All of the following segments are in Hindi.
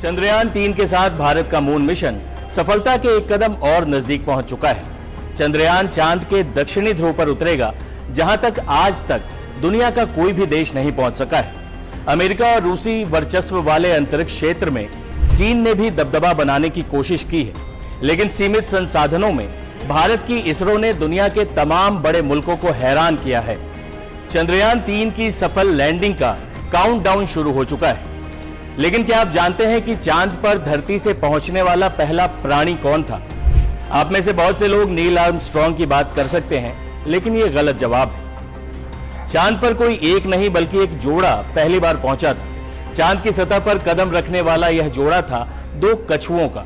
चंद्रयान-3 के साथ भारत का मून मिशन सफलता के एक कदम और नजदीक पहुंच चुका है। चंद्रयान चांद के दक्षिणी ध्रुव पर उतरेगा, जहां तक आज तक दुनिया का कोई भी देश नहीं पहुंच सका है। अमेरिका और रूसी वर्चस्व वाले अंतरिक्ष क्षेत्र में चीन ने भी दबदबा बनाने की कोशिश की है, लेकिन सीमित संसाधनों में भारत की इसरो ने दुनिया के तमाम बड़े मुल्कों को हैरान किया है। चंद्रयान-3 की सफल लैंडिंग का काउंटडाउन शुरू हो चुका है। लेकिन क्या आप जानते हैं कि चांद पर धरती से पहुंचने वाला पहला प्राणी कौन था? आप में से बहुत से लोग नील आर्मस्ट्रांग की बात कर सकते हैं, लेकिन यह गलत जवाब है। चांद पर कोई एक नहीं बल्कि एक जोड़ा पहली बार पहुंचा था। चांद की सतह पर कदम रखने वाला यह जोड़ा था दो कछुओं का।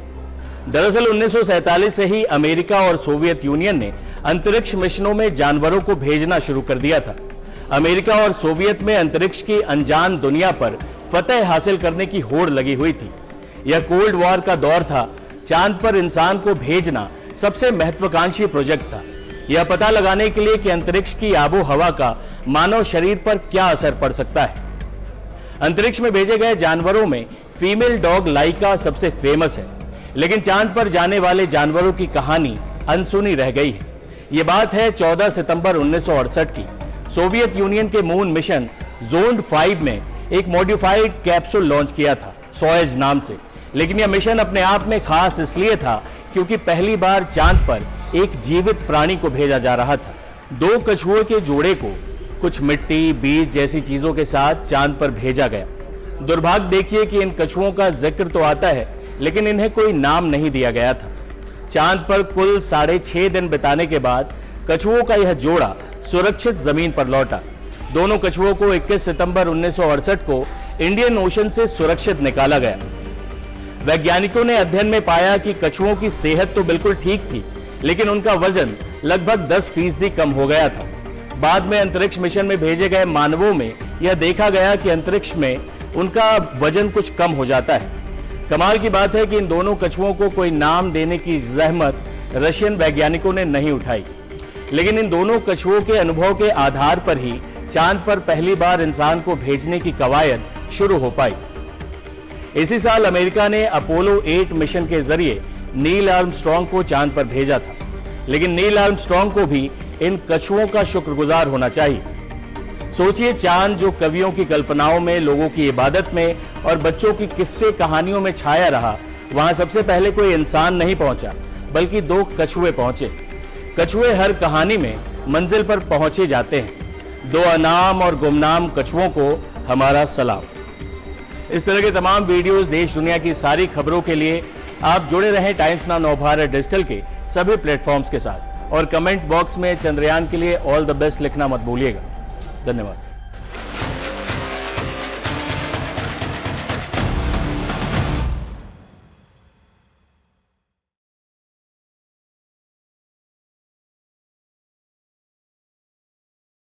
दरअसल 1947 से ही अमेरिका और सोवियत यूनियन ने अंतरिक्ष मिशनों में जानवरों को भेजना शुरू कर दिया था। अमेरिका और सोवियत में अंतरिक्ष की अनजान दुनिया पर फतह हासिल करने की होड़ लगी हुई थी। यह कोल्ड वॉर का दौर था। चांद पर इंसान को भेजना सबसे महत्वाकांक्षी प्रोजेक्ट था, यह पता लगाने के लिए कि अंतरिक्ष की आबो हवा का मानव शरीर पर क्या असर पड़ सकता है। अंतरिक्ष में भेजे गए जानवरों में फीमेल डॉग लाइका सबसे फेमस है, लेकिन चांद पर जाने वाले जानवरों की कहानी अनसुनी रह गई है। यह बात है 14 सितंबर 1968 की। सोवियत यूनियन के मून मिशन जोन 5 में एक मॉडिफाइड कैप्सूल लॉन्च किया था, सोयज नाम से। लेकिन यह मिशन अपने आप में खास इसलिए था क्योंकि पहली बार चांद पर एक जीवित प्राणी को भेजा जा रहा था। दो कछुओं के जोड़े को कुछ मिट्टी, बीज जैसी चीजों के साथ चांद पर भेजा गया। दुर्भाग्य देखिए कि इन कछुओं का जिक्र तो आता है, लेकिन इन्हें कोई नाम नहीं दिया गया था। चांद पर कुल 6.5 दिन बिताने के बाद कछुओं का यह जोड़ा सुरक्षित जमीन पर लौटा। दोनों कछुओं को 21 सितंबर 1968 को इंडियन ओशन से सुरक्षित निकाला गया। वैज्ञानिकों ने अध्ययन में पाया कि कछुओं की सेहत तो बिल्कुल ठीक थी, लेकिन उनका वजन लगभग 10% कम हो गया था। बाद में अंतरिक्ष मिशन में भेजे गए मानवों में यह देखा गया कि अंतरिक्ष में उनका वजन कुछ कम हो जाता है। कमाल की बात है कि इन दोनों कछुओं को कोई नाम देने की जहमत रशियन वैज्ञानिकों ने नहीं उठाई, लेकिन इन दोनों कछुओं के अनुभव के आधार पर ही चांद पर पहली बार इंसान को भेजने की कवायद शुरू हो पाई। इसी साल अमेरिका ने अपोलो 8 मिशन के जरिए नील आर्मस्ट्रांग को चांद पर भेजा था, लेकिन नील आर्मस्ट्रांग को भी इन कछुओं का शुक्रगुजार होना चाहिए। सोचिए, चांद जो कवियों की कल्पनाओं में, लोगों की इबादत में और बच्चों की किस्से कहानियों में छाया रहा, वहां सबसे पहले कोई इंसान नहीं पहुंचा बल्कि दो कछुए पहुंचे। कछुए हर कहानी में मंजिल पर पहुंचे जाते हैं। दो अनाम और गुमनाम कछुओं को हमारा सलाम। इस तरह के तमाम वीडियोस, देश दुनिया की सारी खबरों के लिए आप जुड़े रहें टाइम्स नाउ नवभारत डिजिटल के सभी प्लेटफॉर्म्स के साथ, और कमेंट बॉक्स में चंद्रयान के लिए ऑल द बेस्ट लिखना मत भूलिएगा। धन्यवाद।